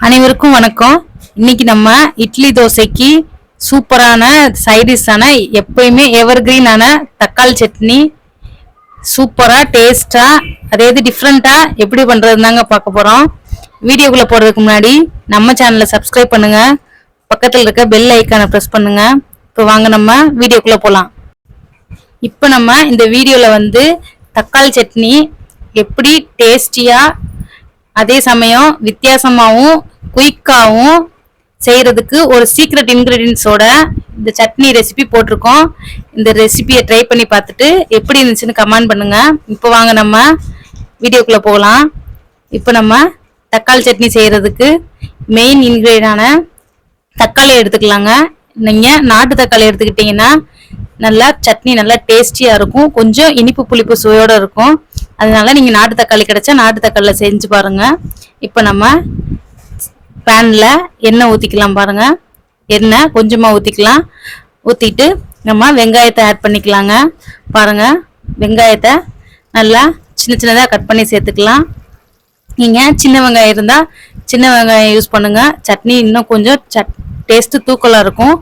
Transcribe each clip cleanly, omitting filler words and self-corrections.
அனைவருக்கும் வணக்கம். இன்னைக்கு நம்ம இட்லி தோசைக்கு சூப்பரான சைடிஷான எப்பயுமே எவர்கிரீனான தக்காளி சட்னி சூப்பரா டேஸ்டா அதே டிஃப்ரெண்டா எப்படி பண்றதுதாங்க பார்க்க போறோம். வீடியோக்குள்ள போறதுக்கு முன்னாடி நம்ம சேனலை சப்ஸ்கிரைப் பண்ணுங்க, பக்கத்துல இருக்க பெல் ஐக்கானை பிரஸ் பண்ணுங்க. இப்போ வாங்க நம்ம வீடியோக்குள்ள போலாம். இப்போ நம்ம இந்த வீடியோல தக்காளி சட்னி எப்படி டேஸ்டியா அதே சமயம் வித்தியாசமாகவும் குயிக்காகவும் செய்யறதுக்கு ஒரு சீக்ரெட் இன்கிரீடியன்ஸோட இந்த சட்னி ரெசிபி போட்டிருக்கோம். இந்த ரெசிபியை ட்ரை பண்ணி பார்த்துட்டு எப்படி இருந்துச்சுன்னு கமெண்ட் பண்ணுங்க. இப்போ வாங்க நம்ம வீடியோக்குள்ள போகலாம். இப்போ நம்ம தக்காளி சட்னி செய்யறதுக்கு மெயின் இன்கிரீடியன்டான தக்காளி எடுத்துக்கலாங்க. நீங்க நாட்டு தக்காளி எடுத்துக்கிட்டீங்கன்னா நல்லா சட்னி நல்லா டேஸ்டியா இருக்கும், கொஞ்சம் இனிப்பு புளிப்பு சுவையோட இருக்கும். அதனால நீங்க நாட்டு தக்காளி கிடைச்சா நாட்டு தக்காளில செஞ்சு பாருங்க. இப்போ நம்ம பேன்ல எண்ணெய் ஊத்திக்கலாம். பாருங்க, எண்ணெய் கொஞ்சமா ஊத்திக்கலாம். ஊத்திட்டு நம்ம வெங்காயத்தை ஆட் பண்ணிக்கலாங்க. பாருங்க, வெங்காயத்தை நல்லா சின்ன சின்னதா கட் பண்ணி சேர்த்துக்கலாம். நீங்க சின்ன வெங்காயம் இருந்தா சின்ன வெங்காயம் யூஸ் பண்ணுங்க, சட்னி இன்னும் கொஞ்சம் டேஸ்ட் தூக்கலா இருக்கும்.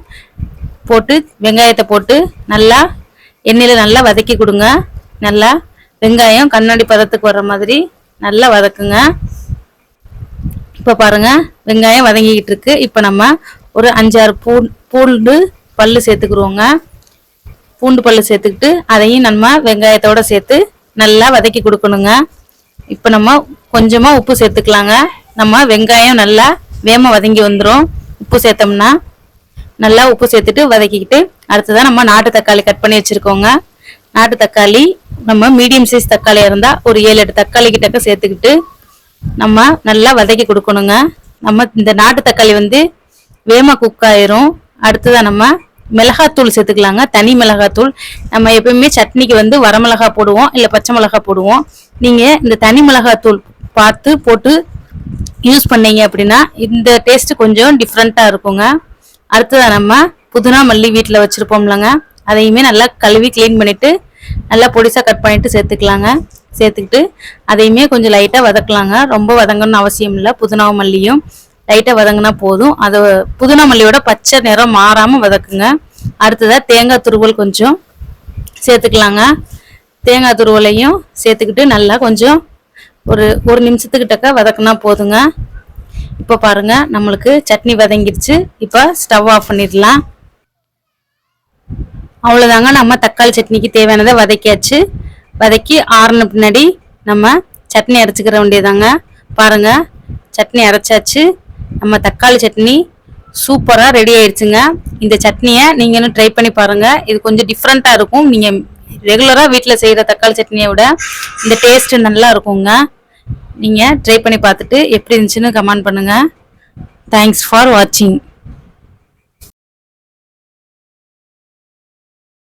போட்டு வெங்காயத்தை போட்டு நல்லா எண்ணெயில நல்லா வதக்கி கொடுங்க. நல்லா வெங்காயம் கண்ணாடி பதத்துக்கு வர்ற மாதிரி நல்லா வதக்குங்க. இப்போ பாருங்க, வெங்காயம் வதங்கிக்கிட்டு இருக்கு. இப்போ நம்ம ஒரு 5-6 பூண்டு பல்லு சேர்த்துக்குருவோங்க. பூண்டு பல்லு சேர்த்துக்கிட்டு அதையும் நம்ம வெங்காயத்தோட சேர்த்து நல்லா வதக்கி கொடுக்கணுங்க. இப்போ நம்ம கொஞ்சமா உப்பு சேர்த்துக்கலாங்க. நம்ம வெங்காயம் நல்லா வேகமா வதங்கி வந்துடும் உப்பு சேர்த்தோம்னா. நல்லா உப்பு சேர்த்துட்டு வதக்கிக்கிட்டு அடுத்ததான் நம்ம நாட்டு தக்காளி கட் பண்ணி வச்சிருக்கோங்க. நாட்டு தக்காளி நம்ம மீடியம் சைஸ் தக்காளியா இருந்தா ஒரு 7-8 தக்காளி கிட்டக்க சேர்த்துக்கிட்டு நம்ம நல்லா வதக்கி கொடுக்கணுங்க. நம்ம இந்த நாட்டு தக்காளி வேகமா குக் ஆயிரும். அடுத்ததான் நம்ம மிளகாத்தூள் சேர்த்துக்கலாங்க. தனி மிளகாத்தூள். நம்ம எப்பயுமே சட்னிக்கு வரமிளகா போடுவோம், இல்ல பச்சை மிளகா போடுவோம். நீங்க இந்த தனி மிளகாத்தூள் பார்த்து போட்டு யூஸ் பண்ணீங்க அப்படின்னா இந்த டேஸ்ட் கொஞ்சம் டிஃப்ரெண்டா இருக்குங்க. அடுத்ததான் நம்ம புதினா மல்லி வீட்டில் வச்சிருப்போம்லங்க, அதையுமே நல்லா கழுவி கிளீன் பண்ணிட்டு நல்லா பொடிசா கட் பண்ணிட்டு சேர்த்துக்கலாங்க. சேர்த்துக்கிட்டு அதையுமே கொஞ்சம் லைட்டா வதக்கலாங்க. ரொம்ப வதங்கணும்னு அவசியம் இல்லை. புதினாவும் மல்லியும் லைட்டா வதங்கினா போதும். அதை புதினா மல்லியோட பச்சை நிறம் மாறாம வதக்குங்க. அடுத்ததா தேங்காய் துருவல் கொஞ்சம் சேர்த்துக்கலாங்க. தேங்காய் துருவலையும் சேர்த்துக்கிட்டு நல்லா கொஞ்சம் ஒரு நிமிஷத்துக்கிட்டக்க வதக்குனா போதுங்க. இப்போ பாருங்க, நம்மளுக்கு சட்னி வதங்கிடுச்சு. இப்போ ஸ்டவ் ஆஃப் பண்ணிடலாம். அவ்வளோதாங்க, நம்ம தக்காளி சட்னிக்கு தேவையானதை வதக்கியாச்சு. வதக்கி ஆறுன பின்னாடி நம்ம சட்னி அரைச்சிக்கிற வேண்டியதாங்க. பாருங்க, சட்னி அரைச்சாச்சு. நம்ம தக்காளி சட்னி சூப்பராக ரெடி ஆயிடுச்சுங்க. இந்த சட்னியை நீங்களும் ட்ரை பண்ணி பாருங்க. இது கொஞ்சம் டிஃப்ரெண்ட்டாக இருக்கும். நீங்கள் ரெகுலராக வீட்டில் செய்கிற தக்காளி சட்னியை விட இந்த டேஸ்ட் நல்லா இருக்குங்க. நீங்கள் ட்ரை பண்ணி பார்த்துட்டு எப்படி இருந்துச்சுன்னு கமெண்ட் பண்ணுங்க. தேங்க்ஸ் ஃபார் வாட்சிங்.